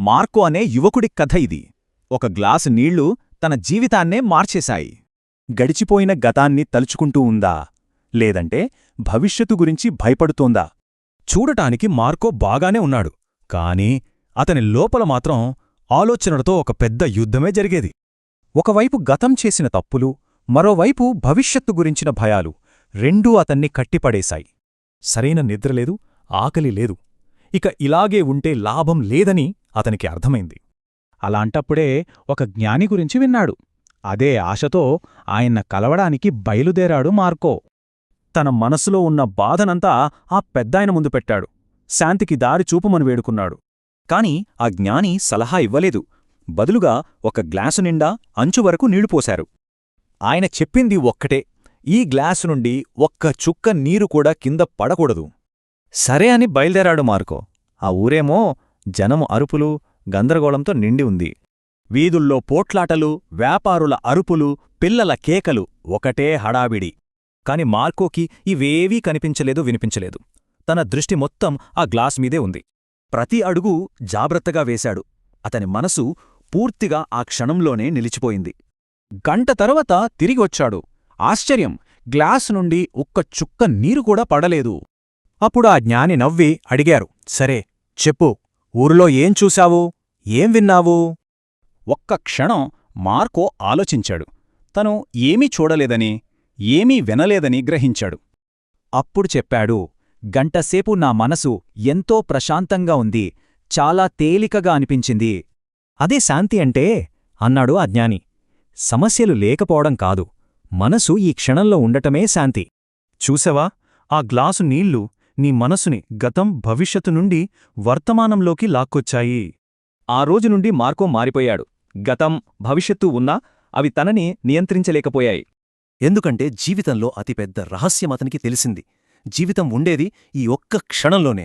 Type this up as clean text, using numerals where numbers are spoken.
Marco అనే యువకుడి కథ ఇది. ఒక గ్లాసు నీళ్లు తన జీవితాన్నే మార్చేశాయి. గడిచిపోయిన గతాన్ని తలుచుకుంటూ ఉందా, లేదంటే భవిష్యత్తు గురించి భయపడుతోందా? చూడటానికి మార్కో బాగానే ఉన్నాడు, కాని అతని లోపల మాత్రం ఆలోచనలతో ఒక పెద్ద యుద్ధమే జరిగేది. ఒకవైపు గతం చేసిన తప్పులు, మరోవైపు భవిష్యత్తు గురించిన భయాలు రెండూ అతన్ని కట్టిపడేశాయి. సరైన నిద్రలేదు, ఆకలి లేదు. ఇక ఇలాగే ఉంటే లాభం లేదని అతనికి అర్థమైంది. అలాంటప్పుడే ఒక జ్ఞాని గురించి విన్నాడు. అదే ఆశతో ఆయన్న కలవడానికి బయలుదేరాడు మార్కో. తన మనసులో ఉన్న బాధనంతా ఆ పెద్దాయన ముందు పెట్టాడు. శాంతికి దారి చూపుమని వేడుకున్నాడు. కాని ఆ జ్ఞాని సలహా ఇవ్వలేదు. బదులుగా ఒక గ్లాసు నిండా అంచువరకు నీళ్లు పోశారు. ఆయన చెప్పింది ఒక్కటే, ఈ గ్లాసు నుండి ఒక్క చుక్క నీరు కూడా కింద పడకూడదు. సరే అని బయల్దేరాడు మార్కో. ఆ ఊరేమో జనము అరుపులు, గందరగోళంతో నిండి ఉంది. వీధుల్లో పోట్లాటలు, వ్యాపారుల అరుపులు, పిల్లల కేకలు, ఒకటే హడావిడి. కాని మార్కోకి ఇవేవీ కనిపించలేదు, వినిపించలేదు. తన దృష్టి మొత్తం ఆ గ్లాస్ మీదే ఉంది. ప్రతి అడుగు జాగ్రత్తగా వేశాడు. అతని మనసు పూర్తిగా ఆ క్షణంలోనే నిలిచిపోయింది. గంట తరువాత తిరిగొచ్చాడు. ఆశ్చర్యం! గ్లాసు నుండి ఒక్క చుక్క నీరు కూడా పడలేదు. అప్పుడు ఆ జ్ఞాని నవ్వి అడిగారు, సరే చెప్పు, ఊరిలో ఏం చూశావు, ఏం విన్నావు? ఒక్క క్షణం మార్కో ఆలోచించాడు. తను ఏమీ చూడలేదని, ఏమీ వినలేదని గ్రహించాడు. అప్పుడు చెప్పాడు, గంటసేపు నా మనసు ఎంతో ప్రశాంతంగా ఉంది, చాలా తేలికగా అనిపించింది. అదే శాంతి అంటే, అన్నాడు ఆ జ్ఞాని. సమస్యలు లేకపోవడం కాదు, మనసు ఈ క్షణంలో ఉండటమే శాంతి. చూసావా, ఆ గ్లాసు నీళ్లు నీ మనసుని గతం, భవిష్యత్తు నుండి వర్తమానంలోకి లాక్కొచ్చాయి. ఆ రోజు నుండి మార్కో మారిపోయాడు. గతం, భవిష్యత్తు ఉన్నా అవి తనని నియంత్రించలేకపోయాయి. ఎందుకంటే జీవితంలో అతిపెద్ద రహస్యం అతనికి తెలిసింది. జీవితం ఉండేది ఈ ఒక్క క్షణంలోనే.